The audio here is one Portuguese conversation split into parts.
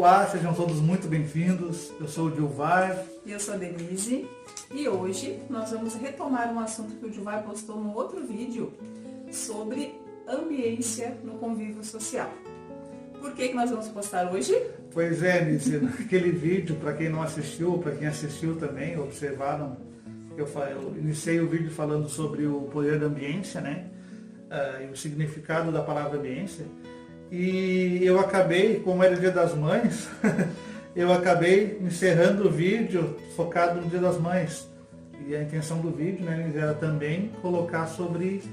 Olá, sejam todos muito bem-vindos. Eu sou o Gilvar. E eu sou a Denise. E hoje nós vamos retomar um assunto que o Gilvar postou no outro vídeo sobre ambiência no convívio social. Por que nós vamos postar hoje? Pois é, Denise, naquele vídeo, para quem não assistiu, para quem assistiu também, observaram, eu iniciei o vídeo falando sobre o poder da ambiência, né? E o significado da palavra ambiência. E eu acabei, como era o Dia das Mães, eu acabei encerrando o vídeo focado no Dia das Mães. E a intenção do vídeo, né, era também colocar sobre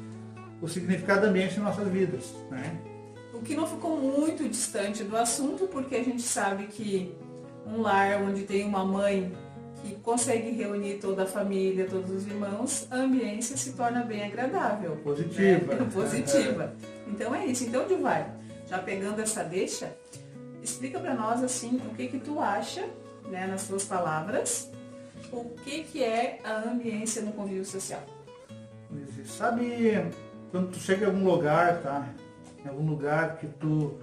o significado da ambiência em nossas vidas, né? O que não ficou muito distante do assunto, porque a gente sabe que um lar onde tem uma mãe que consegue reunir toda a família, todos os irmãos, a ambiência se torna bem agradável. Positiva. Né? Positiva. Então é isso. Então, Gilvar, já pegando essa deixa, explica para nós assim o que tu acha, né, nas tuas palavras, o que é a ambiência no convívio social. Sabe quando tu chega em algum lugar, tá? Em algum lugar que tu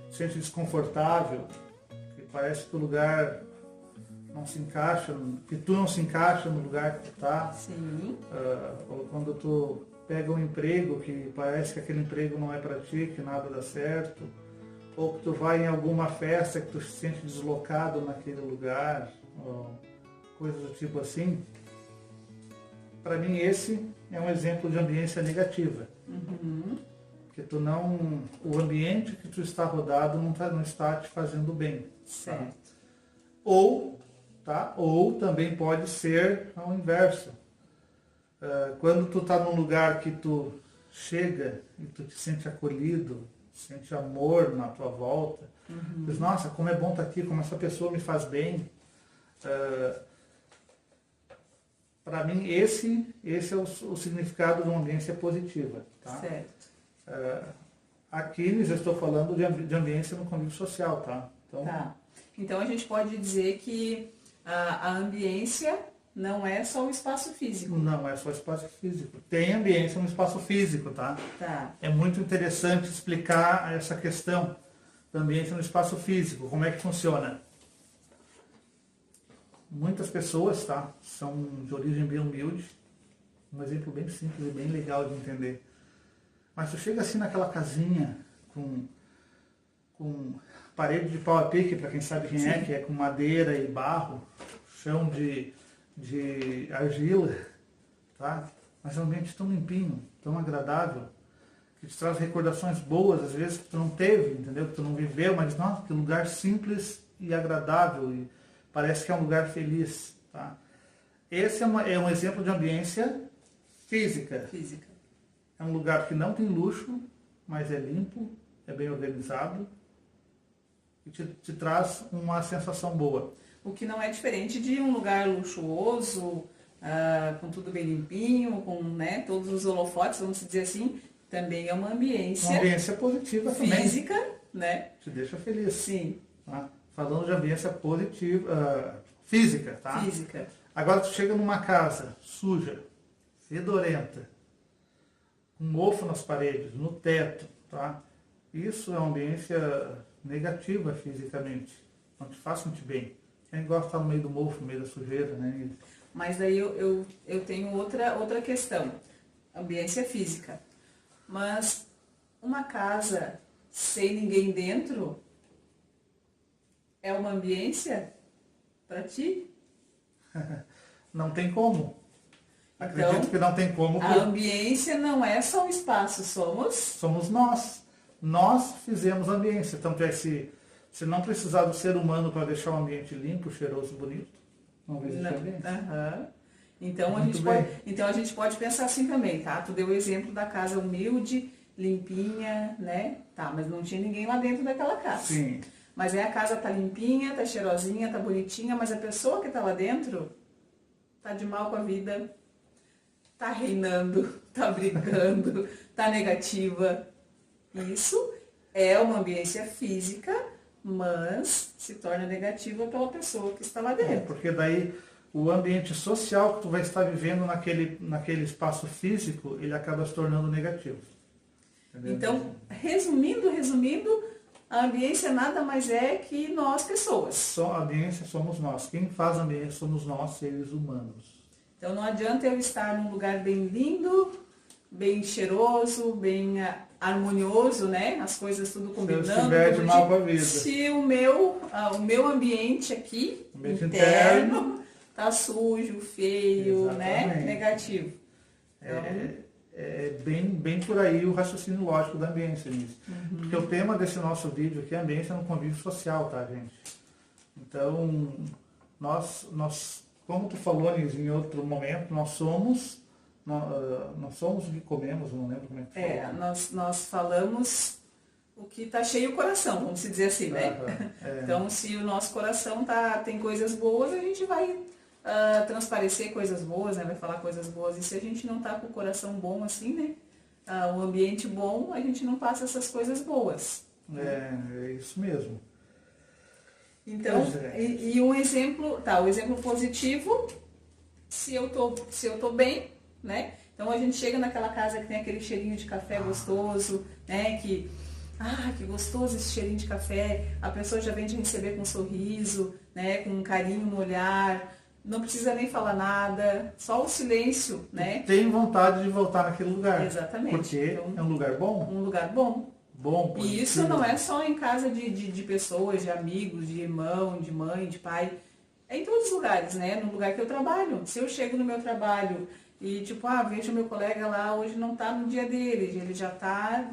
se sente desconfortável, que parece que o lugar não se encaixa, que tu não se encaixa no lugar que tu tá. Sim. Ou quando tu pega um emprego que parece que aquele emprego não é para ti, que nada dá certo, ou que tu vai em alguma festa que tu se sente deslocado naquele lugar, ou coisas do tipo assim. Para mim esse é um exemplo de ambiência negativa. Uhum. Porque o ambiente que tu está rodado não está te fazendo bem. Certo. Ou também pode ser ao inverso. Quando tu está num lugar que tu chega e tu te sente acolhido, sente amor na tua volta, diz, nossa, como é bom estar aqui, como essa pessoa me faz bem. Para mim, esse é o significado de uma ambiência positiva. Tá? Certo. Aqui eu estou falando de ambiência no convívio social. Tá? Então a gente pode dizer que a ambiência não é só o espaço físico. Não é só o espaço físico. Tem ambiência no espaço físico, tá? É muito interessante explicar essa questão da ambiência no espaço físico. Como é que funciona? Muitas pessoas, tá? São de origem bem humilde. Um exemplo bem simples e bem legal de entender. Mas tu chega assim naquela casinha com parede de pau a pique, para quem sabe quem é, que é com madeira e barro, chão de argila, tá? Mas é um ambiente tão limpinho, tão agradável, que te traz recordações boas, às vezes que tu não teve, entendeu? Que tu não viveu, mas nossa, que lugar simples e agradável, e parece que é um lugar feliz, tá? Esse é um exemplo de ambiência física. É um lugar que não tem luxo, mas é limpo, é bem organizado e te traz uma sensação boa. O que não é diferente de um lugar luxuoso, com tudo bem limpinho, com, né, todos os holofotes, vamos dizer assim, também é uma ambiência. Uma ambiência positiva física, também. Né? Te deixa feliz. Sim. Tá? Falando de ambiência positiva, física, tá? Física. Agora tu chega numa casa suja, fedorenta, com mofo nas paredes, no teto, tá? Isso é uma ambiência negativa fisicamente. Não te faz sentir bem. Quem gosta de estar no meio do mofo, no meio da sujeira, né? Mas daí eu tenho outra questão. Ambiência física. Mas uma casa sem ninguém dentro é uma ambiência para ti? Não tem como. Acredito Então, que não tem como. A ambiência não é só um espaço, somos nós. Nós fizemos a ambiência. Tanto é que se não precisar do ser humano para deixar o ambiente limpo, cheiroso, bonito, não existe ambiência. Então a gente pode pensar assim também, tá? Tu deu o exemplo da casa humilde, limpinha, né? Tá, mas não tinha ninguém lá dentro daquela casa. Sim. Mas aí a casa tá limpinha, tá cheirosinha, tá bonitinha, mas a pessoa que tá lá dentro tá de mal com a vida, tá reinando, tá brigando, tá negativa. Isso é uma ambiência física, mas se torna negativa pela pessoa que está lá dentro. Porque daí o ambiente social que tu vai estar vivendo naquele espaço físico, ele acaba se tornando negativo. Entendeu? Então, resumindo, A ambiência nada mais é que nós, pessoas. Só a ambiência somos nós. Quem faz a ambiência somos nós, seres humanos. Então não adianta eu estar num lugar bem lindo, bem cheiroso, bem harmonioso, né? As coisas tudo combinando. Se eu estiver de mal com a vida. Se o meu ambiente aqui, ambiente interno, tá sujo, feio, Exatamente. né? Negativo. Então, É bem por aí o raciocínio lógico da ambiência, nisso. Porque o tema desse nosso vídeo aqui é ambiência no convívio social, tá, gente? Então, nós como tu falou, Nis, em outro momento, nós somos o que comemos, não lembro como é que tu falou. nós falamos o que tá cheio o coração, vamos dizer assim, né? Então, se o nosso coração tem coisas boas, a gente vai transparecer coisas boas, né? Vai falar coisas boas. E se a gente não tá com o coração bom assim, né? O ambiente bom, a gente não passa essas coisas boas. É isso mesmo. Então, e um exemplo, o exemplo positivo, se eu tô bem, né? Então a gente chega naquela casa que tem aquele cheirinho de café gostoso, né? Que gostoso esse cheirinho de café. A pessoa já vem te receber com um sorriso, né? Com um carinho no olhar. Não precisa nem falar nada, só o silêncio, né? Tem vontade de voltar naquele lugar. Exatamente. Porque é um lugar bom. Um lugar bom. Bom, e isso não é só em casa de pessoas, de amigos, de irmão, de mãe, de pai. É em todos os lugares, né? No lugar que eu trabalho. Se eu chego no meu trabalho e vejo meu colega lá, hoje não tá no dia dele, ele já tá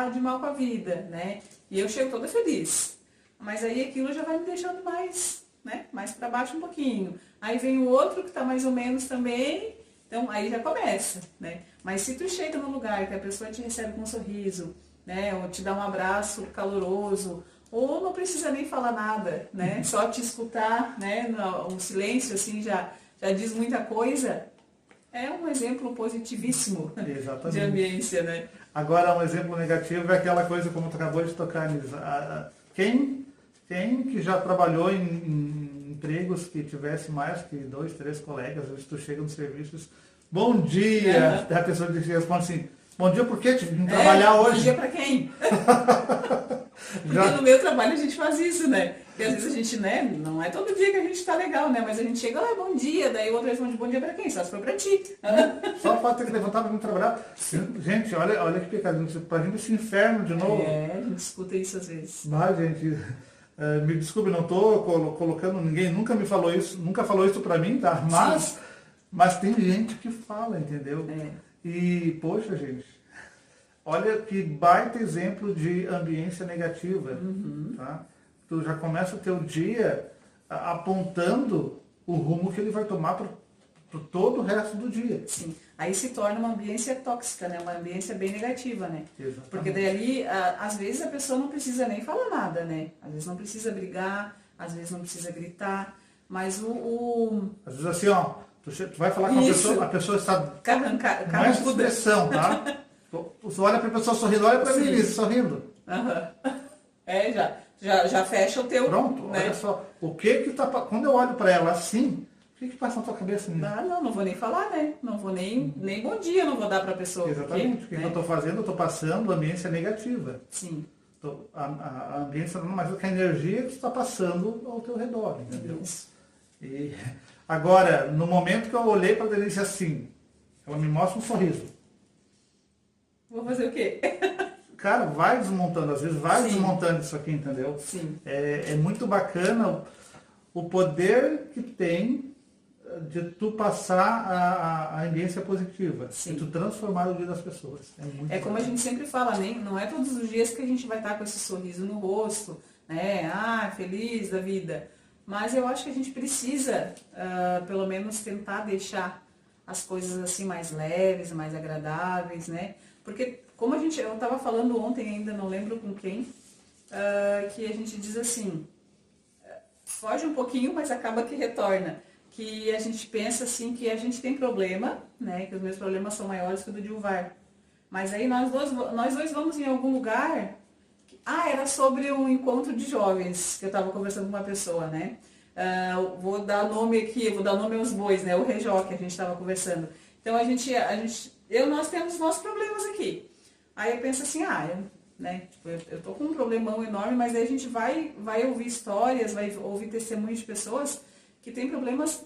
de mal com a vida, né? E eu chego toda feliz. Mas aí aquilo já vai me deixando mais, né? Mais para baixo um pouquinho. Aí vem o outro que tá mais ou menos também, então aí já começa, né? Mas se tu chega no lugar que a pessoa te recebe com um sorriso, né? Ou te dá um abraço caloroso, ou não precisa nem falar nada, né? Só te escutar, né? Um silêncio assim já diz muita coisa. É um exemplo positivíssimo. Exatamente. De ambiência, né? Agora, um exemplo negativo é aquela coisa como tu acabou de tocar, Nis. Quem que já trabalhou em empregos que tivesse mais que 2, 3 colegas, às vezes tu chega no serviço e diz, bom dia, a pessoa responde assim, bom dia por quê? Tive que trabalhar hoje. Bom dia pra quem? Porque no meu trabalho a gente faz isso, né? Porque às vezes a gente, né, não é todo dia que a gente tá legal, né? Mas a gente chega lá, bom dia, daí o outro responde, bom dia pra quem? Só se for pra ti. Só o fato de ter que levantar pra vir trabalhar. Gente, olha que pecado, pra vir esse inferno de novo. A gente escuta isso às vezes. Mas, gente, me desculpe, não tô colocando, ninguém nunca me falou isso, nunca falou isso pra mim, tá? Mas tem gente que fala, entendeu? E, poxa, gente, olha que baita exemplo de ambiência negativa, tá? Tu já começa o teu dia apontando o rumo que ele vai tomar para todo o resto do dia. Sim. Aí se torna uma ambiência tóxica, né? Uma ambiência bem negativa, né? Exatamente. Porque daí ali, às vezes a pessoa não precisa nem falar nada, né? Às vezes não precisa brigar, às vezes não precisa gritar, mas Às vezes assim, ó, tu vai falar com a pessoa está mais expressão, tá? Tu olha para a pessoa sorrindo, olha para mim, sorrindo. Já fecha o teu... Pronto, né? olha só. O que tá... Quando eu olho para ela assim, o que passa na tua cabeça? Não vou nem falar, né? Não vou nem bom dia, não vou dar para a pessoa. Exatamente. O que eu estou fazendo? Eu estou passando ambiência negativa. Sim. A ambiência não é mais do que a energia que está passando ao teu redor, entendeu? Isso. E agora, no momento que eu olhei para a Denise assim, ela me mostra um sorriso. Vou fazer o quê? Cara, vai desmontando, às vezes vai desmontando isso aqui, entendeu? Sim. É muito bacana o poder que tem de tu passar a ambiência positiva, de tu transformar o dia das pessoas. É como a gente sempre fala, não é todos os dias que a gente vai estar com esse sorriso no rosto, né? Feliz da vida. Mas eu acho que a gente precisa, pelo menos, tentar deixar as coisas assim mais leves, mais agradáveis, né? Porque, como eu estava falando ontem ainda, não lembro com quem, que a gente diz assim, foge um pouquinho, mas acaba que retorna. Que a gente pensa assim que a gente tem problema, né? Que os meus problemas são maiores que o do Dilvar. Mas aí nós dois vamos em algum lugar. Era sobre um encontro de jovens que eu estava conversando com uma pessoa, né? Vou dar nome aqui, vou dar nome aos bois, né? O Rejó que a gente estava conversando. Então nós temos nossos problemas aqui. Aí eu penso assim, né? Tipo, eu tô com um problemão enorme, mas aí a gente vai ouvir histórias, vai ouvir testemunhos de pessoas que têm problemas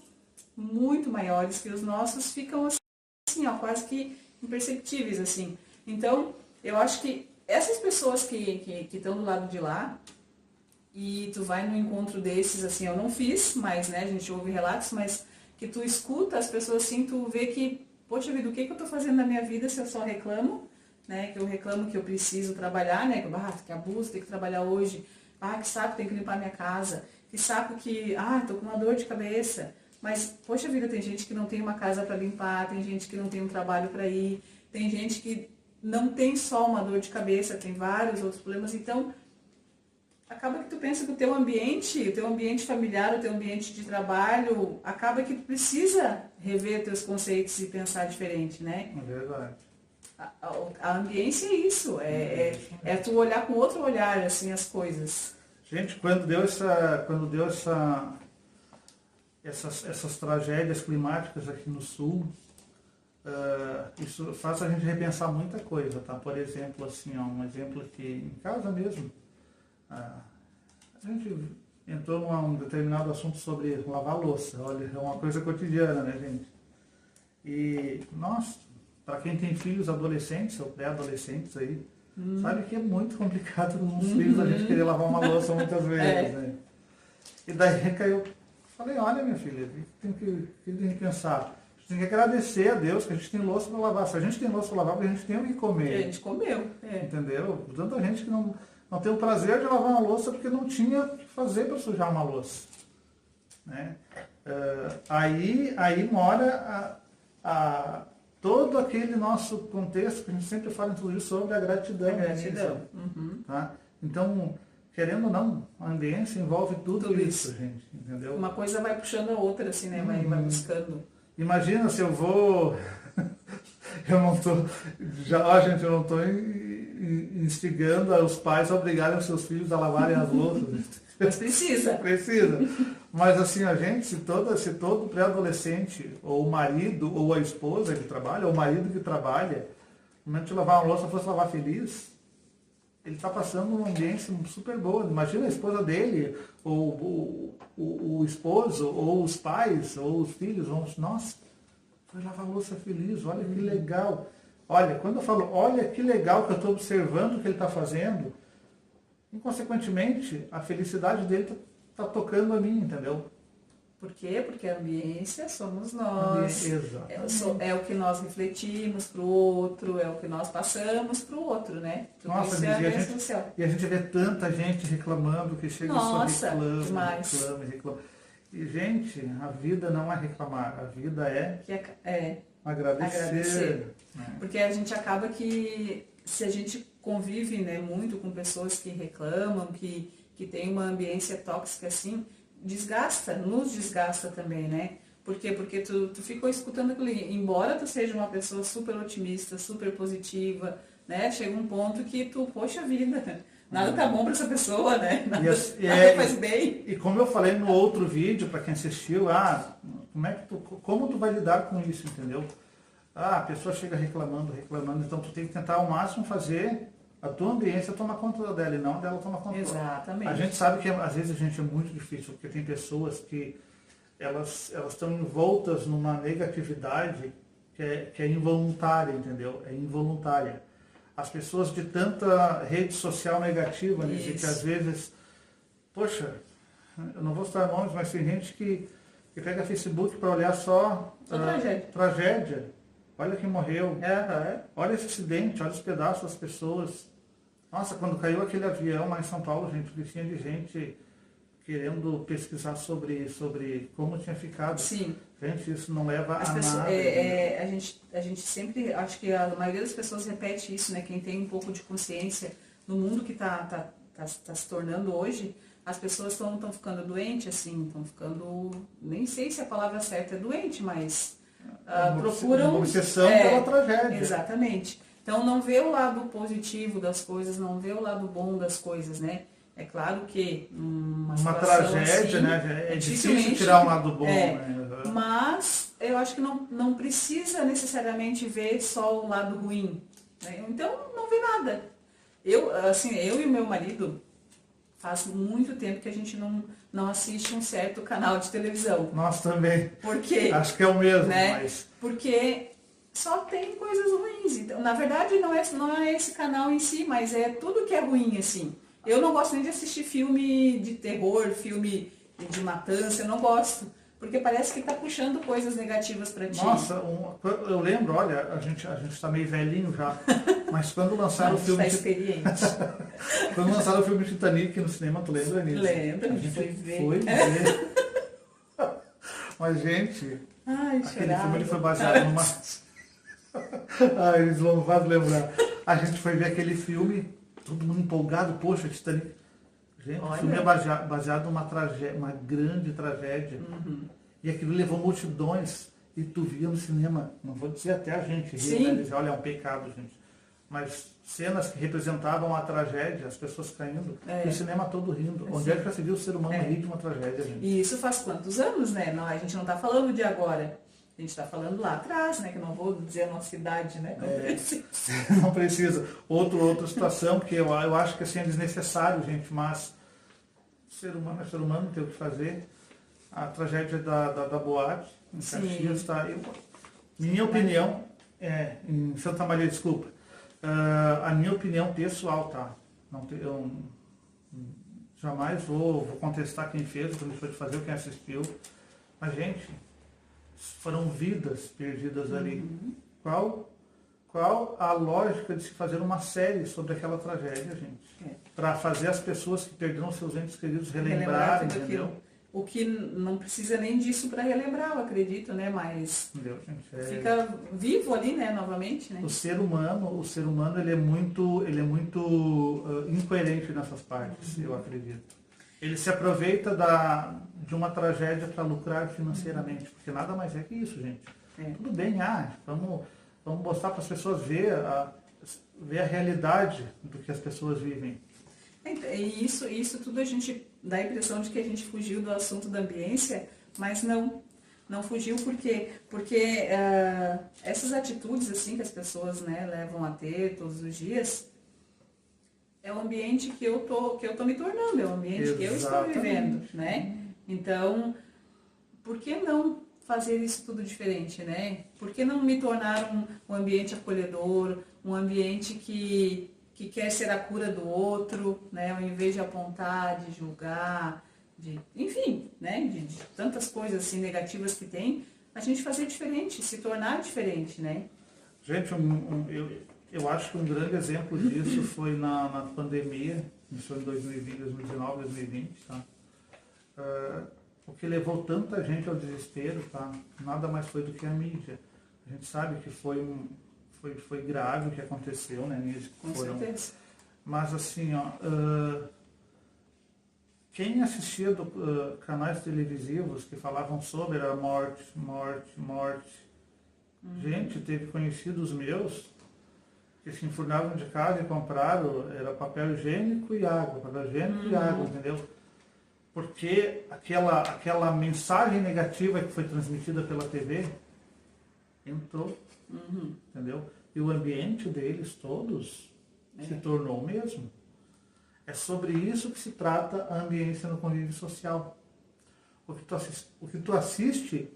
muito maiores, que os nossos ficam assim, ó, quase que imperceptíveis, assim. Então, eu acho que essas pessoas que estão do lado de lá, e tu vai no encontro desses, assim, eu não fiz, mas, né, a gente ouve relatos, mas que tu escuta as pessoas assim, tu vê que, poxa vida, o que eu tô fazendo na minha vida se eu só reclamo, né, que eu reclamo que eu preciso trabalhar, né, que abuso, tem que trabalhar hoje, que saco, tem que limpar minha casa, que saco que, tô com uma dor de cabeça, mas, poxa vida, tem gente que não tem uma casa para limpar, tem gente que não tem um trabalho para ir, tem gente que não tem só uma dor de cabeça, tem vários outros problemas, então acaba que tu pensa que o teu ambiente familiar, o teu ambiente de trabalho, acaba que tu precisa rever teus conceitos e pensar diferente, né? É verdade. A ambiência é isso, é tu olhar com outro olhar, assim, as coisas. Gente, quando deu essas tragédias climáticas aqui no sul, isso faz a gente repensar muita coisa, tá? Por exemplo, assim, um exemplo aqui em casa mesmo, a gente entrou num determinado assunto sobre lavar louça. Olha, é uma coisa cotidiana, né, gente? E, nossa, para quem tem filhos adolescentes ou pré-adolescentes aí, sabe que é muito complicado com os filhos a gente querer lavar uma louça muitas vezes, né? E daí caiu, falei, olha minha filha, tem que pensar. A gente tem que agradecer a Deus que a gente tem louça para lavar. Se a gente tem louça para lavar, a gente tem o que comer. A gente comeu, Entendeu? Tanta gente que não tem o prazer de lavar uma louça porque não tinha o que fazer para sujar uma louça. Né? Aí mora todo aquele nosso contexto que a gente sempre fala inclusive sobre a gratidão. Tá? Então, querendo ou não, a ambiência envolve tudo isso, gente. Entendeu? Uma coisa vai puxando a outra, assim, né? Vai buscando. Imagina se eu vou... eu não estou instigando os pais a obrigarem os seus filhos a lavarem as louças. Mas precisa. Precisa. Mas assim, se todo pré-adolescente, ou o marido, ou a esposa que trabalha, ou o marido que trabalha, no momento de lavar uma louça fosse lavar feliz, ele está passando uma ambiência super boa. Imagina a esposa dele, ou o esposo, ou os pais, ou os filhos, nossa, foi lavar a louça feliz, olha que legal. Olha, quando eu falo, olha que legal que eu estou observando o que ele está fazendo, inconsequentemente, a felicidade dele está tocando a mim, entendeu? Por quê? Porque a ambiência somos nós. É o que nós refletimos para o outro, é o que nós passamos para o outro, né? Tudo nossa, isso e a gente vê tanta gente reclamando que chega nossa, só reclama. E, gente, a vida não é reclamar, a vida é agradecer. Porque a gente acaba que, se a gente convive, né, muito com pessoas que reclamam, que tem uma ambiência tóxica assim, nos desgasta também, né? Por quê? Porque tu ficou escutando aquilo, embora tu seja uma pessoa super otimista, super positiva, né? Chega um ponto que poxa vida, nada tá bom para essa pessoa, né? Nada faz bem. E como eu falei no outro vídeo, para quem assistiu, como tu vai lidar com isso, entendeu? A pessoa chega reclamando, então tu tem que tentar ao máximo fazer a tua ambiência tomar conta dela e não dela tomar conta. Exatamente. A gente sabe que às vezes é muito difícil, porque tem pessoas que elas estão envoltas numa negatividade que é involuntária, entendeu? É involuntária. As pessoas de tanta rede social negativa, né, que às vezes, poxa, eu não vou citar nomes, mas tem gente que pega Facebook para olhar só tragédia. Olha quem morreu, olha esse acidente, olha os pedaços das pessoas. Nossa, quando caiu aquele avião lá em São Paulo, gente, que tinha de gente querendo pesquisar sobre como tinha ficado. Sim. Gente, isso não leva a pessoas, nada. A gente sempre, acho que a maioria das pessoas repete isso, né? Quem tem um pouco de consciência no mundo que está se tornando hoje, as pessoas estão ficando doentes, assim, estão ficando, nem sei se a palavra certa é doente, mas procuram... Uma obsessão pela tragédia. Exatamente. Então não vê o lado positivo das coisas, não vê o lado bom das coisas, né? É claro que uma tragédia, assim, né? É difícil tirar um lado bom, né? Mas eu acho que não precisa necessariamente ver só o lado ruim, né? Então não vê nada. Eu e o meu marido, faz muito tempo que a gente não assiste um certo canal de televisão. Nós também. Por quê? Acho que é o mesmo, Né? mas... Porque só tem coisas ruins. Então, na verdade, não é esse canal em si, mas é tudo que é ruim, assim. Eu não gosto nem de assistir filme de terror, filme de matança, eu não gosto. Porque parece que tá puxando coisas negativas pra ti. Nossa, eu lembro, olha, a gente tá meio velhinho já, mas quando lançaram o filme... Tá experiente. Quando lançaram o filme Titanic no cinema, tu lembra, Nilce? Lembro, A gente foi ver. Foi ver. Mas, gente, Ai, aquele filme ele foi baseado numa... Ai, eles vão lembrar. A gente foi ver aquele filme, todo mundo empolgado, poxa, Titanic. Gente, Olha. o filme é baseado numa tragédia, uma grande tragédia. E aquilo levou multidões. E tu via no cinema, não vou dizer até a gente riu, né? Dizer, olha, é um pecado, gente. Mas cenas que representavam a tragédia, as pessoas caindo, e o cinema todo rindo. Onde é que já se viu o ser humano rir de uma tragédia, gente? E isso faz quantos anos, né? Não, a gente não está falando de agora. A gente está falando lá atrás, né? Que eu não vou dizer a nossa idade, né? Não precisa. Não precisa. Outra situação que eu acho que assim, é desnecessário, gente, mas ser humano, tem o que fazer. A tragédia da boate em Caxias está... Minha opinião, em Santa Maria, desculpa, a minha opinião pessoal, tá? Eu jamais vou contestar quem fez, quem deixou de fazer, quem assistiu. Mas, gente, foram vidas perdidas ali. Qual a lógica de se fazer uma série sobre aquela tragédia, gente? Para fazer as pessoas que perderam seus entes queridos relembrarem, entendeu? O que não precisa nem disso para relembrar, eu acredito, né? Mas entendeu, gente? Fica vivo ali, né? Novamente, né? O ser humano ele é muito incoerente nessas partes, eu acredito. Ele se aproveita de uma tragédia para lucrar financeiramente, porque nada mais é que isso, gente. Tudo bem, vamos mostrar para as pessoas ver a realidade do que as pessoas vivem. E isso tudo a gente dá a impressão de que a gente fugiu do assunto da ambiência, mas não fugiu por quê? Porque essas atitudes assim que as pessoas, né, levam a ter todos os dias, é o ambiente que eu tô me tornando, é o ambiente que eu estou vivendo, né? Então, por que não fazer isso tudo diferente, né? Por que não me tornar um ambiente acolhedor, um ambiente que quer ser a cura do outro, né? Ao invés de apontar, de julgar, enfim, né? De tantas coisas assim negativas que tem, a gente fazer diferente, se tornar diferente, né? Gente, eu acho que um grande exemplo disso foi na pandemia, isso foi em 2020, 2019, 2020, tá? O que levou tanta gente ao desespero, tá? Nada mais foi do que a mídia. A gente sabe que foi grave o que aconteceu, né? Com certeza. Mas assim, quem assistia canais televisivos que falavam sobre a morte, gente, teve conhecidos meus que se enfurnavam de casa e compraram, era papel higiênico e água, entendeu? Porque aquela mensagem negativa que foi transmitida pela TV entrou, entendeu? E o ambiente deles todos se tornou o mesmo. É sobre isso que se trata a ambiência no convívio social. O que tu assiste,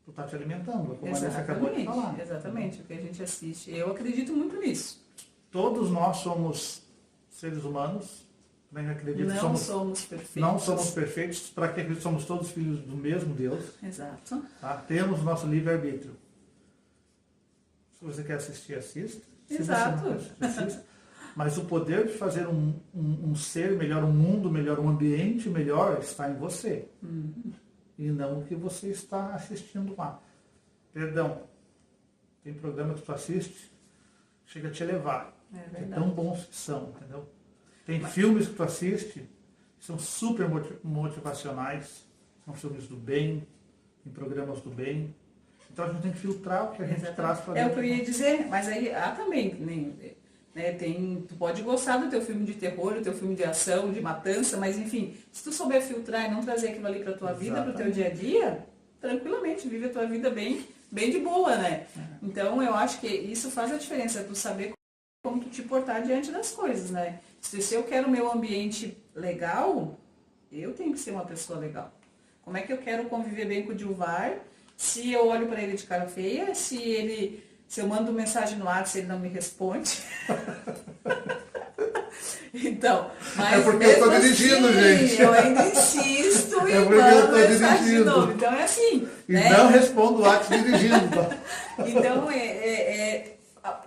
tu está te alimentando, como a Vanessa acabou de falar. Exatamente, o que a gente assiste. Eu acredito muito nisso. Todos nós somos seres humanos, né? Acredito não somos perfeitos. Não somos perfeitos, para que acredito somos todos filhos do mesmo Deus. Exato. Tá? Temos nosso livre-arbítrio. Se você quer assistir, assista. Exato. Se você não quer assista. Mas o poder de fazer um ser melhor, um mundo melhor, um ambiente melhor está em você. E não o que você está assistindo lá. Perdão, tem programa que tu assiste, chega a te elevar. É tão bons que são, entendeu? Tem filmes que tu assiste, que são super motivacionais, são filmes do bem, tem programas do bem. Então a gente tem que filtrar o que a gente traz para dentro. É o que eu ia dizer, mas aí também, né, tu pode gostar do teu filme de terror, do teu filme de ação, de matança, mas enfim, se tu souber filtrar e não trazer aquilo ali para tua vida, para o teu dia a dia, tranquilamente, vive a tua vida bem de boa, né? Então eu acho que isso faz a diferença, tu saber como tu te portar diante das coisas, né? Se eu quero o meu ambiente legal, eu tenho que ser uma pessoa legal. Como é que eu quero conviver bem com o Dilvar se eu olho para ele de cara feia, se eu mando mensagem no WhatsApp, ele não me responde? Então, mas porque eu estou dirigindo, assim, gente. Eu ainda insisto e É porque eu mando estou mensagem de dirigindo. novo. Então é assim. E né? não respondo o WhatsApp dirigindo. Tá? Então,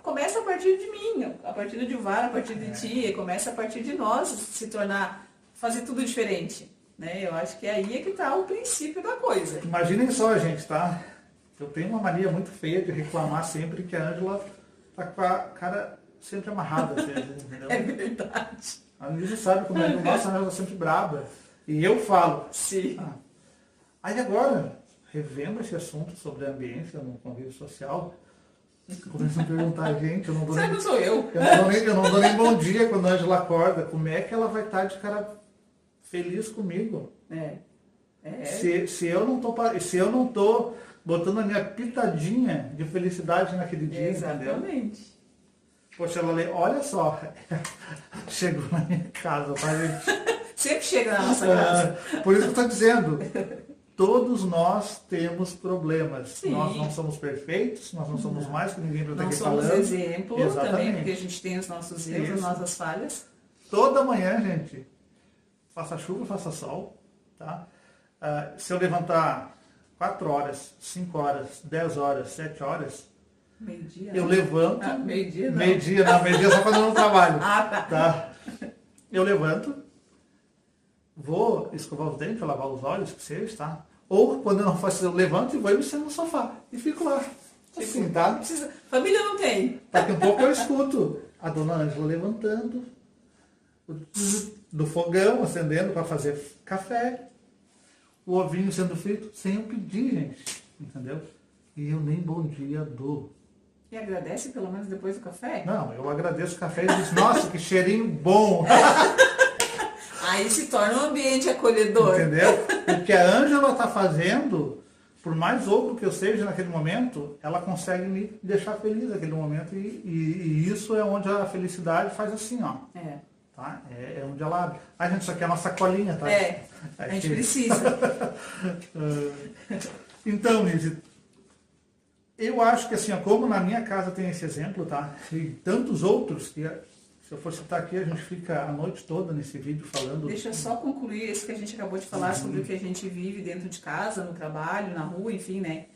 começa a partir de mim, a partir do Dilvar, a partir de ti, começa a partir de nós se tornar, fazer tudo diferente. Né? Eu acho que aí é que está o princípio da coisa. Imaginem só, gente, tá? Eu tenho uma mania muito feia de reclamar sempre que a Ângela tá com a cara sempre amarrada, às vezes, entendeu? É verdade. A Luísa sabe como é que nossa, a Ângela é sempre braba. E eu falo. Sim. Aí agora, revendo esse assunto sobre a ambiência no convívio social, começam a perguntar, gente, eu não dou Você nem, não sou eu. eu não dou nem bom dia quando a Ângela acorda. Como é que ela vai estar de cara feliz comigo? Se eu não tô botando a minha pitadinha de felicidade naquele dia, entendeu? Exatamente. Poxa, ela olha só, chegou na minha casa, tá, gente? Sempre chega na nossa casa. Por isso que eu estou dizendo, todos nós temos problemas. Sim. Nós não somos perfeitos, nós não somos mais que ninguém para estar Não aqui somos falando. exemplo também, porque a gente tem os nossos erros, Isso. as nossas falhas. Toda manhã, gente, faça chuva, faça sol, tá? Se eu levantar 4 horas, 5 horas, 10 horas, 7 horas, Meio-dia. eu levanto. Meio-dia não. Meio-dia só quando eu não trabalho. Tá. Tá? Eu levanto, vou escovar os dentes, lavar os olhos, que seja, tá? Ou quando eu não faço, eu levanto e vou e me sento no sofá. E fico lá. Assim, tá? Família não tem. Daqui a pouco eu escuto a dona Ângela levantando, o zzz do fogão acendendo para fazer café, o ovinho sendo frito, sem eu pedir, gente. Entendeu? E eu nem bom dia dou. E agradece pelo menos depois do café? Não, eu agradeço o café e diz, nossa, que cheirinho bom. Aí se torna um ambiente acolhedor. Entendeu? O que a Ângela está fazendo, por mais ogro que eu seja naquele momento, ela consegue me deixar feliz naquele momento. E isso é onde a felicidade faz assim, ó. Tá? É onde ela abre. A gente, isso aqui é a nossa colinha, tá? A gente precisa. Então, Nise, eu acho que assim, ó, como na minha casa tem esse exemplo, tá? E tantos outros, que se eu for citar aqui, a gente fica a noite toda nesse vídeo falando. Deixa eu só concluir esse que a gente acabou de falar sobre o que a gente vive dentro de casa, no trabalho, na rua, enfim, né?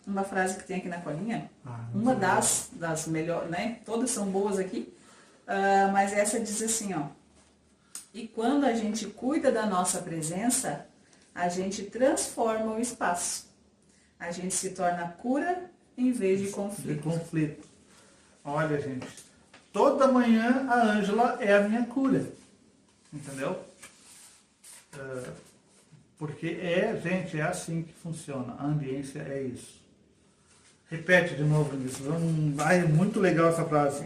Uma frase que tem aqui na colinha, uma das melhores, né? Todas são boas aqui, mas essa diz assim, ó. E quando a gente cuida da nossa presença, a gente transforma o espaço. A gente se torna cura em vez de conflito. Olha, gente, toda manhã a Ângela é a minha cura. Entendeu? Porque gente, é assim que funciona. A ambiência é isso. Repete de novo isso. É muito legal essa frase.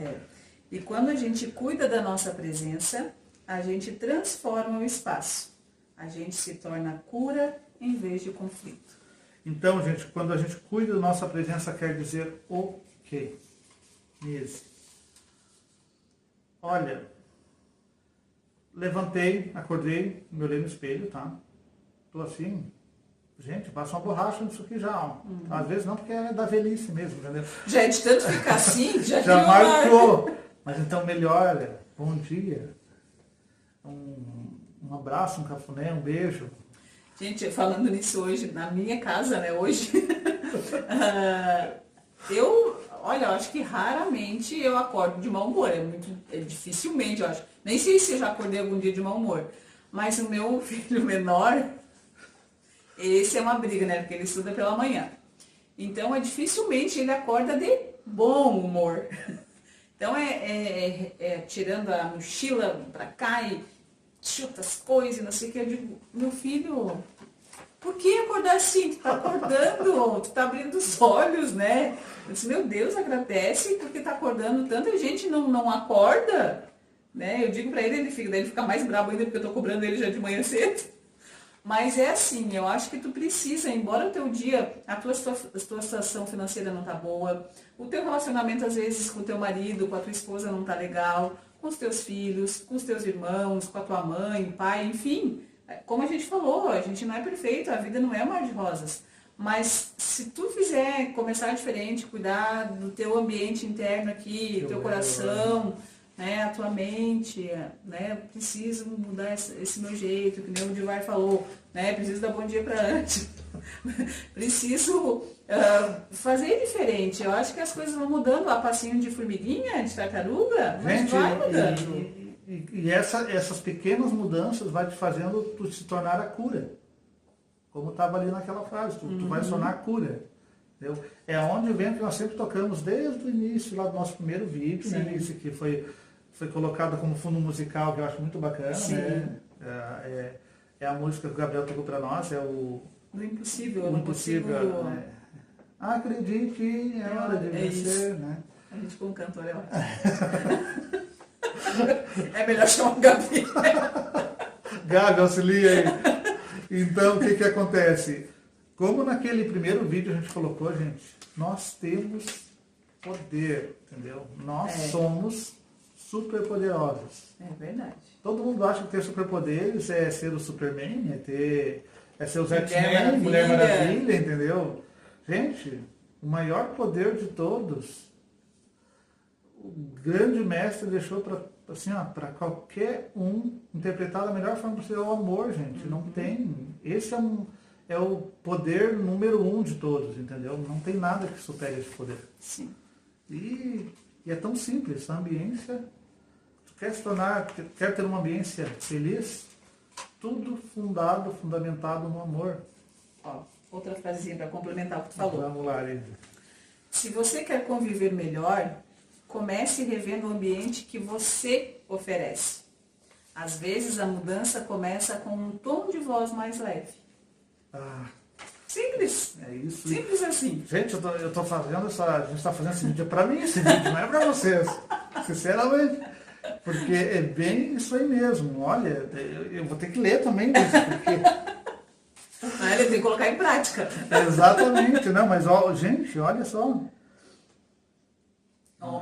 E quando a gente cuida da nossa presença, a gente transforma o espaço. A gente se torna cura em vez de conflito. Então, gente, quando a gente cuida da nossa presença, quer dizer o quê? Isso. Olha, levantei, acordei, me olhei no espelho, tá? Tô assim, gente, passa uma borracha nisso aqui já. Ó. Às vezes não, porque é da velhice mesmo, entendeu? Já é de tanto ficar assim, já marcou. Mas então melhora. Bom dia. Um abraço, um cafuné, um beijo. Gente, falando nisso hoje, na minha casa, né, hoje, eu acho que raramente eu acordo de mau humor, dificilmente, eu acho. Nem sei se eu já acordei algum dia de mau humor, mas o meu filho menor, esse é uma briga, né, porque ele estuda pela manhã. Então, dificilmente ele acorda de bom humor. Então, tirando a mochila pra cá e chuta as coisas, não sei o que, eu digo, meu filho, por que acordar assim? Tu tá acordando, tu tá abrindo os olhos, né? Eu disse, meu Deus, agradece porque tá acordando, tanta gente não acorda, né? Eu digo pra ele, daí ele fica mais bravo ainda porque eu tô cobrando ele já de manhã cedo. Mas é assim, eu acho que tu precisa, embora o teu dia, a tua situação financeira não tá boa, o teu relacionamento às vezes com o teu marido, com a tua esposa não tá legal, com os teus filhos, com os teus irmãos, com a tua mãe, pai, enfim, como a gente falou, a gente não é perfeito, a vida não é um mar de rosas. Mas se tu fizer começar diferente, cuidar do teu ambiente interno aqui, teu coração, né, a tua mente, né, preciso mudar esse meu jeito, que nem o Divar falou, né, preciso dar bom dia para antes, preciso fazer diferente. Eu acho que as coisas vão mudando a passinho de formiguinha, de tartaruga, mas vai mudando. E essas pequenas mudanças vai te fazendo tu se tornar a cura. Como estava ali naquela frase, tu vai se tornar a cura. Entendeu? É onde vem que nós sempre tocamos desde o início lá do nosso primeiro vídeo, né, esse que foi colocado como fundo musical, que eu acho muito bacana, né? É a música que o Gabriel tocou para nós, é o... Do impossível, o impossível. Né? Acredite, é hora de vencer, né? A gente com um cantor é ótimo. É melhor chamar o Gabi. Gabi, auxilia aí. Então, o que acontece? Como naquele primeiro vídeo a gente colocou, gente, nós temos poder, entendeu? Nós somos superpoderosos. É verdade. Todo mundo acha que ter superpoderes é ser o Superman, é ser o X-Men, Mulher Maravilha, entendeu? Gente, o maior poder de todos, o grande mestre deixou para qualquer um interpretar da melhor forma possível o amor, gente. Não tem. Esse é o poder número 1 de todos, entendeu? Não tem nada que supere esse poder. Sim. E é tão simples, a ambiência. Quer ter uma ambiência feliz? Tudo fundamentado no amor. Ó, outra frasinha para complementar o que tu falou. Vamos lá, Lívia. Se você quer conviver melhor, comece revendo o ambiente que você oferece. Às vezes a mudança começa com um tom de voz mais leve. Simples. É isso. Simples assim. Gente, eu tô fazendo a gente está fazendo esse vídeo para mim, esse vídeo não é para vocês. Sinceramente. Porque é bem isso aí mesmo. Olha, eu vou ter que ler também isso, porque... Ele tem que colocar em prática. Exatamente, não, mas gente, olha só.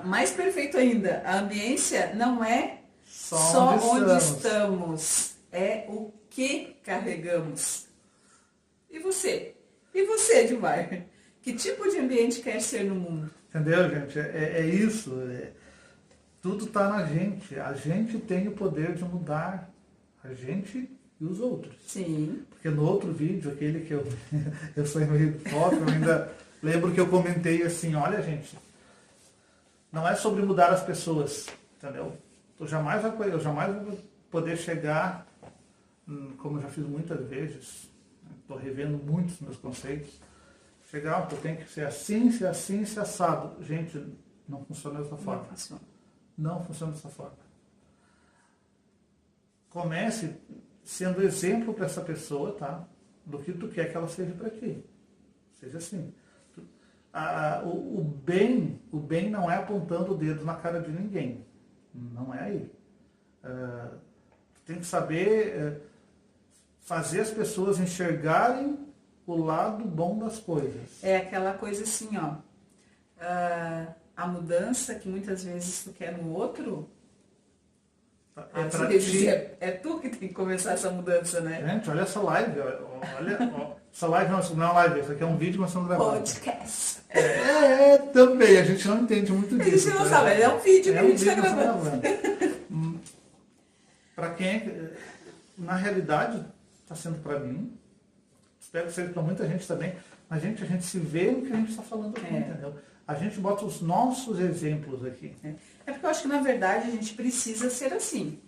Mais perfeito ainda, a ambiência não é só onde estamos, é o que carregamos. E você? E você, Divar? Que tipo de ambiente quer ser no mundo? Entendeu, gente? É isso. Tudo está na gente. A gente tem o poder de mudar. A gente e os outros. Sim. Porque no outro vídeo, aquele que eu saí no Rio do Foco, eu ainda lembro que eu comentei assim, olha, gente, não é sobre mudar as pessoas, entendeu? Eu jamais vou poder chegar, como eu já fiz muitas vezes, estou revendo muitos meus conceitos, chegar, eu tenho que ser assim, ser assado. Gente, não funciona dessa forma. Não funciona dessa forma. Comece sendo exemplo para essa pessoa, tá? Do que tu quer que ela seja para ti. Seja assim. O bem não é apontando o dedo na cara de ninguém. Não é aí. Tu tem que saber fazer as pessoas enxergarem o lado bom das coisas. É aquela coisa assim, ó. A mudança que muitas vezes tu quer no outro, é tu que tem que começar essa mudança, né? Gente, olha essa live. Olha, essa live não é uma live, isso aqui é um vídeo que nós estamos gravando. Podcast. Também, a gente não entende muito disso. A gente não sabe, é um vídeo que a gente está gravando. Para quem, na realidade, está sendo para mim, espero que seja para muita gente também, a gente se vê no que a gente está falando aqui, entendeu? A gente bota os nossos exemplos aqui. É porque eu acho que, na verdade, a gente precisa ser assim.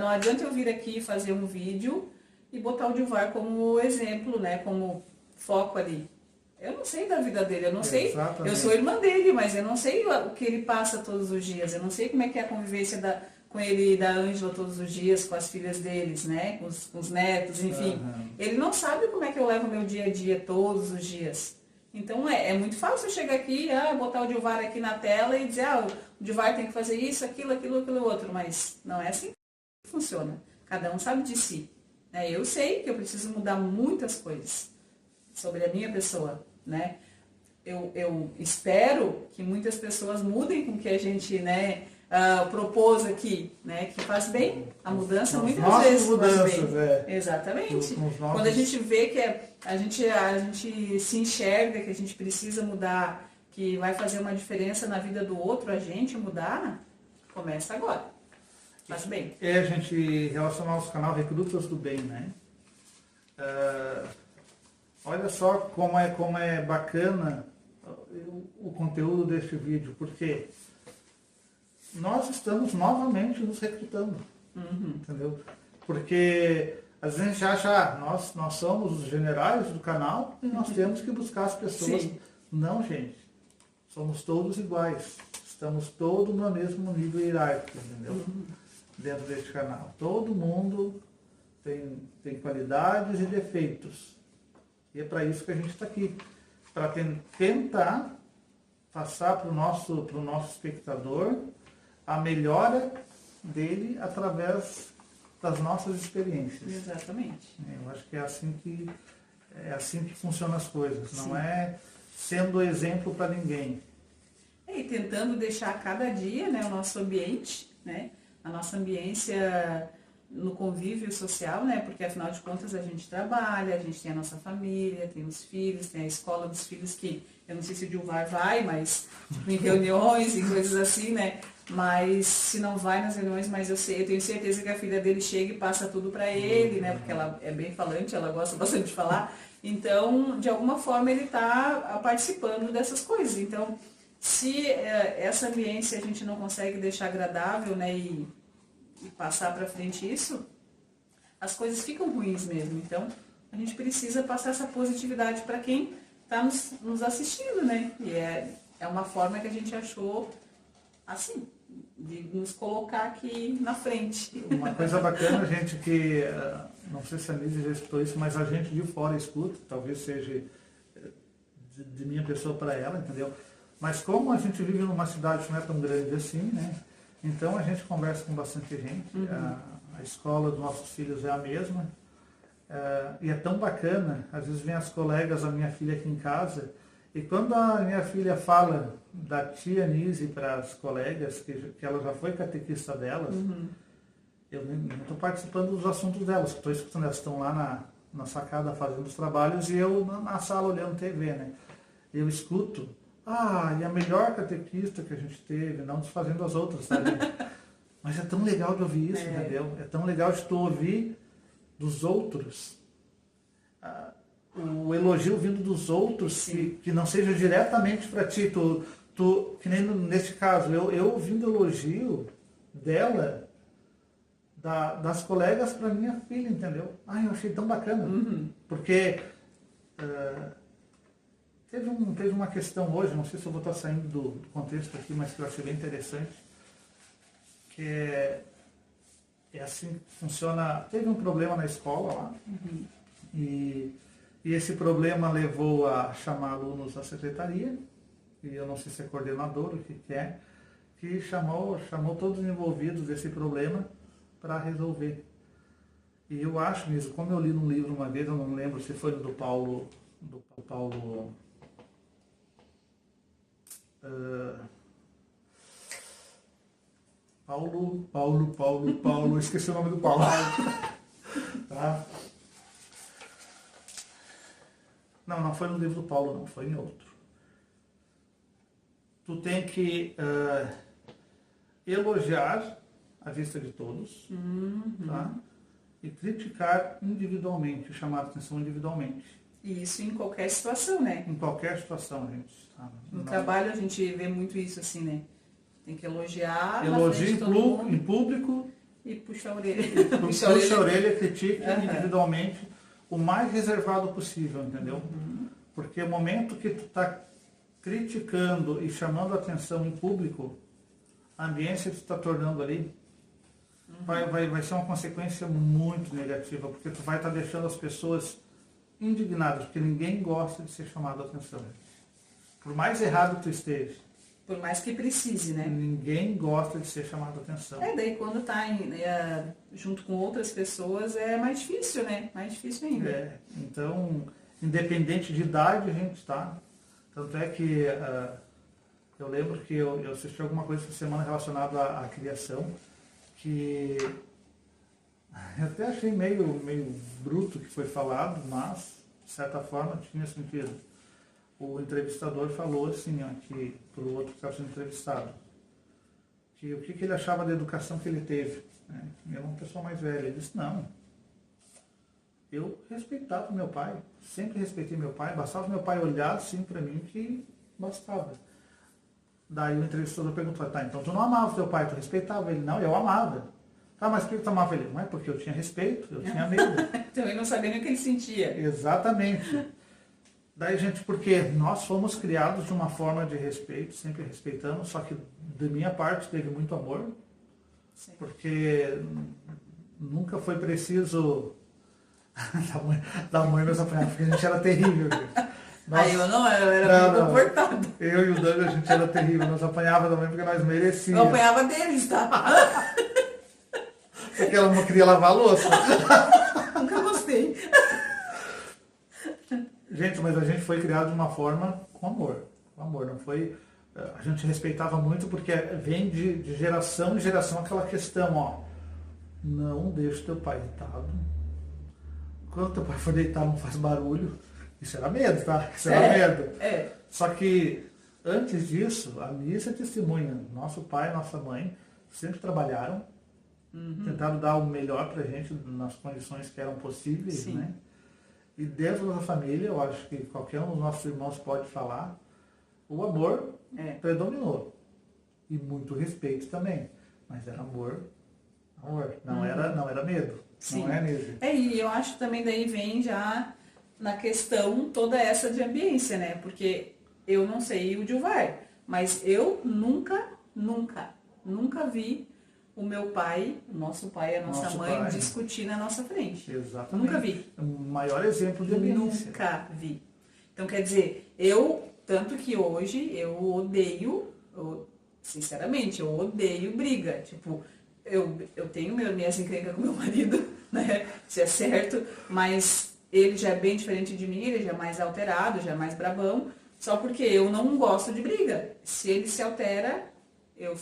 Não adianta eu vir aqui fazer um vídeo e botar o Divar como exemplo, né? Como foco ali. Eu não sei da vida dele, eu não sei. Eu sou irmã dele, mas eu não sei o que ele passa todos os dias. Eu não sei como é que é a convivência com ele e da Ângela todos os dias, com as filhas deles, né? Com os netos, enfim. Ele não sabe como é que eu levo o meu dia a dia todos os dias. Então é muito fácil chegar aqui, botar o Divar aqui na tela e dizer, o Divar tem que fazer isso, aquilo outro, mas não é assim que funciona. Cada um sabe de si. né? Eu sei que eu preciso mudar muitas coisas sobre a minha pessoa, né? Eu espero que muitas pessoas mudem com o que a gente, né, propôs aqui, né? Que faz bem. A mudança muitas vezes faz bem. Exatamente. Quando a gente vê que a gente se enxerga que a gente precisa mudar, que vai fazer uma diferença na vida do outro, a gente mudar, começa agora. Faz bem. É a gente relacionar ao canal Recrutas do Bem, né? Olha só como é bacana o conteúdo deste vídeo, porque nós estamos novamente nos recrutando, entendeu? Porque às vezes a gente acha, nós somos os generais do canal e nós temos que buscar as pessoas. Sim. Não, gente. Somos todos iguais. Estamos todos no mesmo nível hierárquico, entendeu? Dentro deste canal. Todo mundo tem qualidades e defeitos. E é para isso que a gente está aqui. Para tentar passar para o nosso espectador a melhora dele através das nossas experiências. Exatamente. Eu acho que é assim que funcionam as coisas. Sim. Não é sendo exemplo para ninguém. E tentando deixar cada dia, né, o nosso ambiente, né, a nossa ambiência no convívio social, né, porque afinal de contas a gente trabalha, a gente tem a nossa família, tem os filhos, tem a escola dos filhos que, eu não sei se o Gil vai, mas tipo, em reuniões e coisas assim, né, mas se não vai nas reuniões, mas eu tenho certeza que a filha dele chega e passa tudo para ele, né, porque ela é bem falante, ela gosta bastante de falar, então de alguma forma ele está participando dessas coisas, então se essa ambiência a gente não consegue deixar agradável, né, e passar para frente isso, as coisas ficam ruins mesmo. Então, a gente precisa passar essa positividade para quem está nos assistindo, né? E é uma forma que a gente achou, assim, de nos colocar aqui na frente. Uma coisa bacana, gente, que, não sei se a Nise já escutou isso, mas a gente de fora escuta, talvez seja de minha pessoa para ela, entendeu? Mas como a gente vive numa cidade que não é tão grande assim, né? Então a gente conversa com bastante gente. A escola dos nossos filhos é a mesma. E é tão bacana, às vezes vem as colegas da minha filha aqui em casa, e quando a minha filha fala da tia Nise para as colegas, que ela já foi catequista delas, eu não estou participando dos assuntos delas, estou escutando, elas estão lá na sacada fazendo os trabalhos e eu na sala olhando TV, né? Eu escuto. E a melhor catequista que a gente teve, não desfazendo as outras, sabe? Mas é tão legal de ouvir isso, entendeu? É tão legal de tu ouvir dos outros. O elogio vindo dos outros, que não seja diretamente para ti. Que nem neste caso, eu ouvindo elogio dela, das colegas para minha filha, entendeu? Eu achei tão bacana. Porque... Teve uma questão hoje, não sei se eu vou estar saindo do contexto aqui, mas que eu achei bem interessante, que é assim que funciona. Teve um problema na escola lá, e esse problema levou a chamar alunos à secretaria, e eu não sei se é coordenador, o que é, que chamou todos os envolvidos desse problema para resolver. E eu acho mesmo, como eu li num livro uma vez, eu não lembro se foi do Paulo Paulo, esqueci o nome do Paulo. Tá? Não foi no livro do Paulo, não, foi em outro. Tu tem que elogiar à vista de todos, tá? E criticar individualmente, chamar a atenção individualmente. E isso em qualquer situação, né? Em qualquer situação, gente. Tá? No trabalho a gente vê muito isso assim, né? Tem que elogiar. Elogio em público. E puxa a orelha. Puxa a orelha, critica individualmente o mais reservado possível, entendeu? Porque o momento que tu está criticando e chamando a atenção em público, a ambiência que tu está tornando ali vai ser uma consequência muito negativa, porque tu vai estar deixando as pessoas indignadas, porque ninguém gosta de ser chamado a atenção. Por mais errado que tu esteja, Por mais que precise, né? Ninguém gosta de ser chamado a atenção. Daí quando tá junto com outras pessoas é mais difícil, né? Mais difícil ainda. Então, independente de idade, a gente tá. Tanto é que eu lembro que eu assisti alguma coisa essa semana relacionada à criação, que eu até achei meio bruto que foi falado, mas, de certa forma, tinha sentido. O entrevistador falou assim, que para o outro que estava sendo entrevistado, que o que ele achava da educação que ele teve. Né? Ele era uma pessoa mais velha. Ele disse, não, eu respeitava meu pai, sempre respeitei meu pai, bastava meu pai olhar assim para mim que bastava. Daí o entrevistador perguntou, tá, então tu não amava teu pai, tu respeitava ele? Não, eu amava. Tá, mas por que tu amava ele? Não é porque eu tinha respeito, eu tinha medo. Então ele não sabia nem o que ele sentia. Exatamente. Daí, gente, porque nós fomos criados de uma forma de respeito, sempre respeitamos, só que da minha parte teve muito amor, sim, porque nunca foi preciso da mãe nos apanhar, porque a gente era terrível. Aí eu não, eu era bem comportado. Eu e o Douglas, a gente era terrível, nós apanhava da mãe porque nós merecíamos. Eu apanhava deles, tá? Porque ela não queria lavar a louça. Nunca gostei. Gente, mas a gente foi criado de uma forma com amor. Com amor, não foi... A gente respeitava muito porque vem de geração em geração aquela questão, não deixa teu pai deitado. Quando teu pai for deitar, não faz barulho. Isso era medo, tá? Isso era medo. Só que, antes disso, a missa é testemunha. Nosso pai e nossa mãe sempre trabalharam, tentaram dar o melhor pra gente nas condições que eram possíveis, sim, né? E dentro da família, eu acho que qualquer um dos nossos irmãos pode falar, o amor predominou. E muito respeito também. Mas era amor. Não era medo. Sim. Não é mesmo. E eu acho que também daí vem já na questão toda essa de ambiência, né? Porque eu não sei o Gilvar, mas eu nunca vi o meu pai, o nosso pai e a nossa mãe discutir na nossa frente. Exatamente. Nunca vi. O maior exemplo de ambiência. Nunca vi. Então, quer dizer, tanto que hoje eu odeio, sinceramente, eu odeio briga. Tipo, eu tenho minhas encrencas com meu marido, né? Isso é certo, mas ele já é bem diferente de mim, ele já é mais alterado, já é mais brabão, só porque eu não gosto de briga. Se ele se altera, eu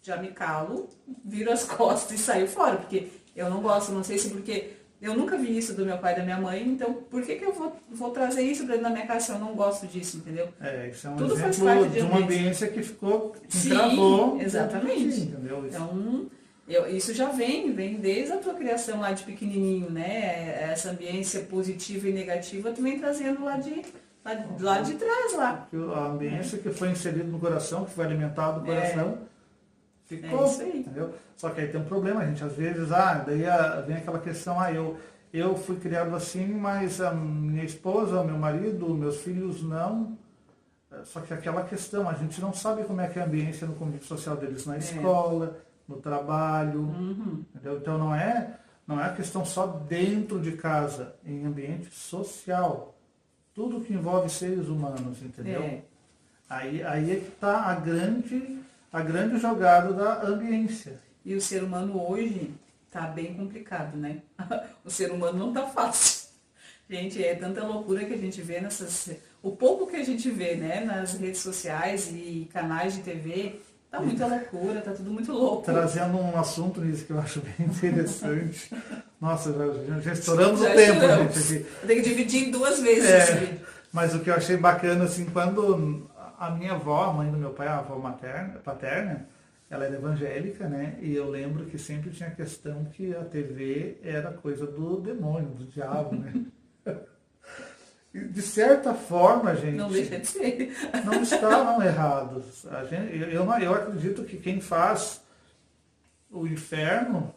já me calo, viro as costas e saio fora, porque eu não gosto, não sei se porque eu nunca vi isso do meu pai e da minha mãe, então por que eu vou trazer isso pra dentro da minha casa se eu não gosto disso, entendeu? Isso é um Tudo exemplo faz parte de uma ambiência que ficou, que travou. Exatamente. Entendeu? Então, isso já vem desde a tua criação lá de pequenininho, né? Essa ambiência positiva e negativa tu vem trazendo lá de trás lá. A ambiência que foi inserida no coração, que foi alimentada no coração, ficou, isso aí. entendeu? Só que aí tem um problema, a gente às vezes, daí vem aquela questão, eu fui criado assim, mas a minha esposa, o meu marido, meus filhos não. Só que aquela questão, a gente não sabe como é que é a ambiência no convívio social deles na escola, no trabalho, entendeu? Então não é a questão só dentro de casa, em ambiente social. Tudo que envolve seres humanos, entendeu? Aí é que está a grande jogada da ambiência. E o ser humano hoje está bem complicado, né? O ser humano não está fácil. Gente, é tanta loucura que a gente vê o pouco que a gente vê, né, nas redes sociais e canais de TV, tá muita loucura, tá tudo muito louco. Trazendo um assunto nisso que eu acho bem interessante. Nossa, já estouramos o tempo, gente, aqui. Tem que dividir em 2 vezes esse vídeo. Mas o que eu achei bacana, assim, quando a minha avó, a mãe do meu pai, a avó paterna, ela era evangélica, né? E eu lembro que sempre tinha a questão que a TV era coisa do demônio, do diabo, né? De certa forma, gente... Não deixa de ser. Não estavam errados. Eu acredito que quem faz o inferno,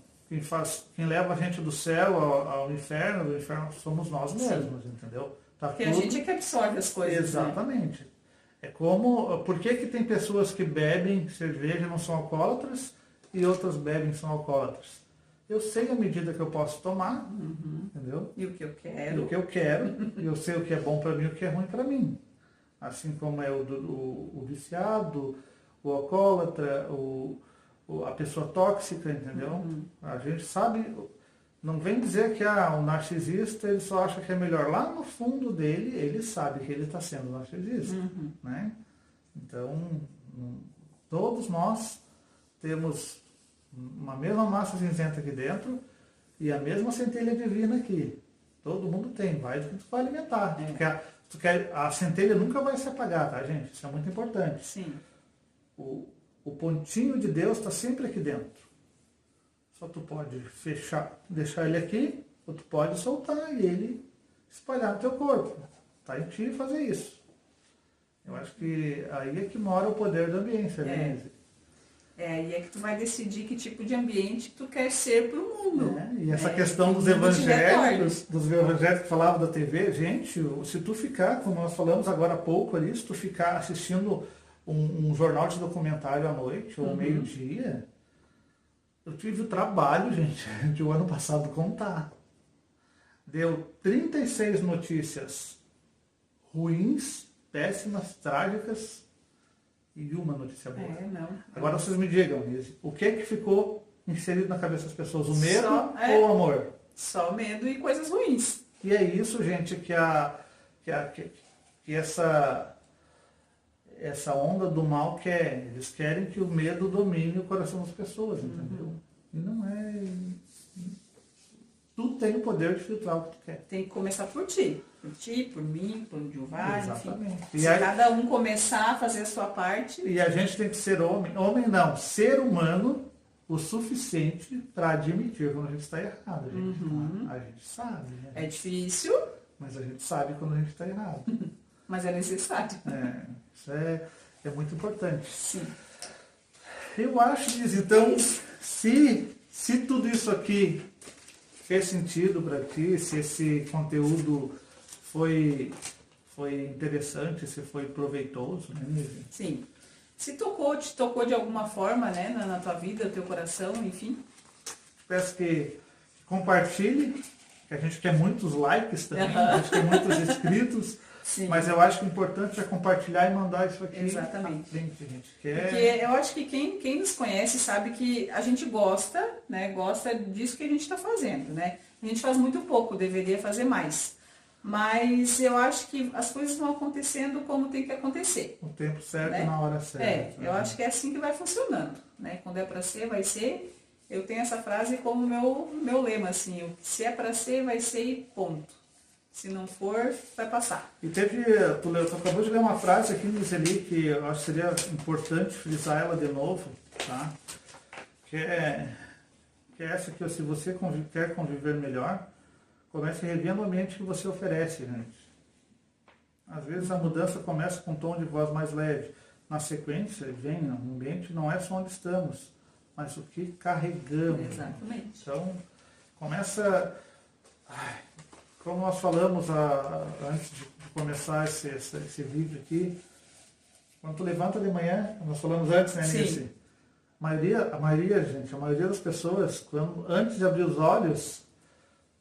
quem leva a gente do céu ao inferno, do inferno somos nós mesmos, sim, entendeu? Porque a gente é que absorve as coisas. Exatamente. Né? É como... Por que tem pessoas que bebem cerveja e não são alcoólatras e outras bebem e são alcoólatras? Eu sei a medida que eu posso tomar, entendeu? E o que eu quero. E o que eu quero. E eu sei o que é bom para mim e o que é ruim para mim. Assim como é o viciado, o alcoólatra, a pessoa tóxica, entendeu? A gente sabe, não vem dizer que o narcisista ele só acha que é melhor. Lá no fundo dele, ele sabe que ele está sendo narcisista, né? Então, todos nós temos uma mesma massa cinzenta aqui dentro e a mesma centelha divina aqui. Todo mundo tem, vai do que tu vai alimentar. Porque a centelha nunca vai se apagar, tá, gente? Isso é muito importante. Sim. O pontinho de Deus está sempre aqui dentro. Só tu pode deixar ele aqui, ou tu pode soltar e ele espalhar no teu corpo. Tá em ti fazer isso. Eu acho que aí é que mora o poder da ambiência, né, Nise? Aí é que tu vai decidir que tipo de ambiente que tu quer ser pro mundo. E essa questão dos evangélicos que falavam da TV, gente, se tu ficar, como nós falamos agora há pouco ali, se tu ficar assistindo um jornal de documentário à noite, ou meio-dia, eu tive o trabalho, gente, de o ano passado contar. Deu 36 notícias ruins, péssimas, trágicas, e uma notícia boa. Agora vocês me digam, o que ficou inserido na cabeça das pessoas? O medo ou o amor? Só medo e coisas ruins. E é isso, gente, que essa onda do mal quer. Eles querem que o medo domine o coração das pessoas, entendeu? E não é... Tu tem o poder de filtrar o que tu quer. Tem que começar por ti. Por ti, por mim, por Gilvar, exatamente. Enfim. Se cada um começar a fazer a sua parte... E a gente tem que ser homem não, ser humano o suficiente para admitir quando a gente está errado, gente. A gente sabe, né? É difícil. Mas a gente sabe quando a gente está errado. Mas é necessário. Isso é muito importante. Sim. Eu acho, então, se tudo isso aqui fez sentido para ti, se esse conteúdo foi interessante, se foi proveitoso, né, Nise? Sim. Se te tocou de alguma forma, né, na tua vida, no teu coração, enfim. Peço que compartilhe, que a gente quer muitos likes também, a gente quer muitos inscritos. Sim. Mas eu acho que o importante é compartilhar e mandar isso aqui. Exatamente. Frente, a gente quer. Porque eu acho que quem nos conhece sabe que a gente gosta, né? Gosta disso que a gente está fazendo, né? A gente faz muito pouco, deveria fazer mais. Mas eu acho que as coisas vão acontecendo como tem que acontecer. No tempo certo, né? E na hora certa. Eu acho que é assim que vai funcionando, né? Quando é para ser, vai ser. Eu tenho essa frase como meu lema, assim, se é para ser, vai ser e ponto. Se não for, vai passar. E tu acabou de ler uma frase aqui, ali, que eu acho que seria importante frisar ela de novo, tá? Que é essa aqui, se você quer conviver melhor, comece revendo o ambiente que você oferece, gente. Às vezes a mudança começa com um tom de voz mais leve. Na sequência, vem no ambiente, não é só onde estamos, mas o que carregamos. Exatamente. Então, começa... Como nós falamos antes de começar esse vídeo aqui, quando tu levanta de manhã, nós falamos antes, né, Nise? A maioria das pessoas, antes de abrir os olhos,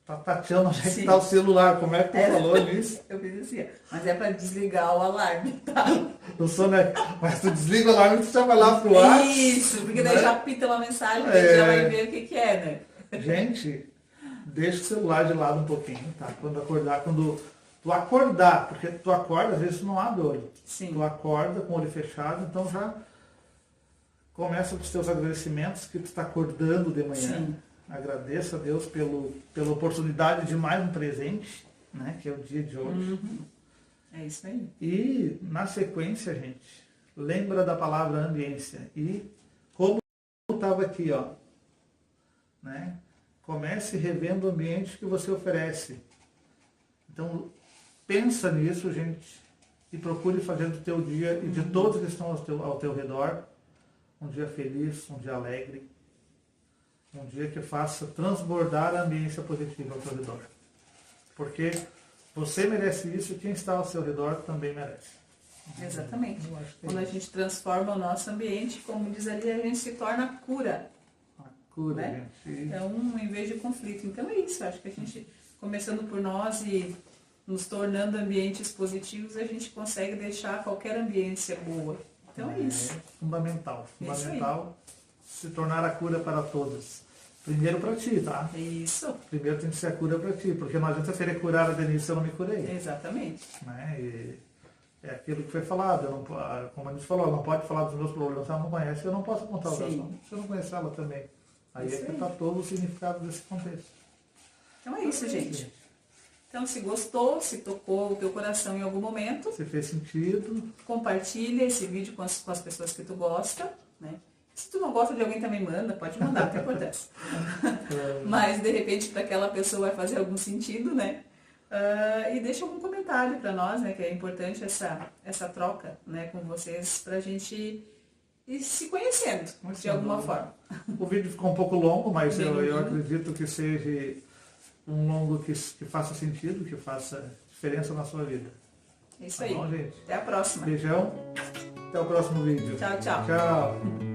tá tateando onde é que está o celular. Como é que tu falou nisso? Eu fiz assim, mas é para desligar o alarme, tá? Eu sou, né? Mas tu desliga o alarme e tu já vai lá pro ar. Isso, porque daí já pita uma mensagem, daí já vai ver o que é, né? Gente... Deixa o celular de lado um pouquinho, tá? Quando tu acordar, porque tu acorda, às vezes tu não abre o olho. Sim. Tu acorda com o olho fechado, então já começa com os teus agradecimentos que tu está acordando de manhã. Sim. Agradeça a Deus pela oportunidade de mais um presente, né? Que é o dia de hoje. É isso aí. E na sequência, gente, lembra da palavra ambiência. E como estava aqui, ó, né? Comece revendo o ambiente que você oferece. Então, pensa nisso, gente, e procure fazer do teu dia e de todos que estão ao teu redor um dia feliz, um dia alegre, um dia que faça transbordar a ambiência positiva ao teu redor. Porque você merece isso e quem está ao seu redor também merece. Exatamente. Quando a gente transforma o nosso ambiente, como diz ali, a gente se torna cura. Cura, né? Gente. Então, em vez de conflito. Então é isso, acho que a gente, começando por nós e nos tornando ambientes positivos, a gente consegue deixar qualquer ambiência boa. Então é isso. Fundamental. Isso Fundamental se tornar a cura para todos. Primeiro para ti, tá? Isso. Primeiro tem que ser a cura para ti, porque não adianta querer curar a Denise se eu não me curei. Exatamente. Né? E é aquilo que foi falado, eu não, como a gente falou, não pode falar dos meus problemas, se ela não conhece, eu não posso contar o Sim. dela, se eu não conhecer ela também. Aí Isso é que aí. está todo o significado desse contexto. Então é isso, gente. Então, se gostou, se tocou o teu coração em algum momento, Se fez sentido, compartilha esse vídeo com as pessoas que tu gosta, né? Se tu não gosta de alguém também manda, pode mandar, não tem importância. Mas, de repente, para aquela pessoa vai fazer algum sentido, né? E deixa algum comentário para nós, né? Que é importante essa troca, né, com vocês, pra gente ir se conhecendo, de alguma forma. o vídeo ficou um pouco longo, mas Bem eu longuinho. acredito que seja um longo que faça sentido, que faça diferença na sua vida. É isso Tá aí. bom, gente? Até a próxima. Beijão, até o próximo vídeo. Tchau, tchau. Tchau.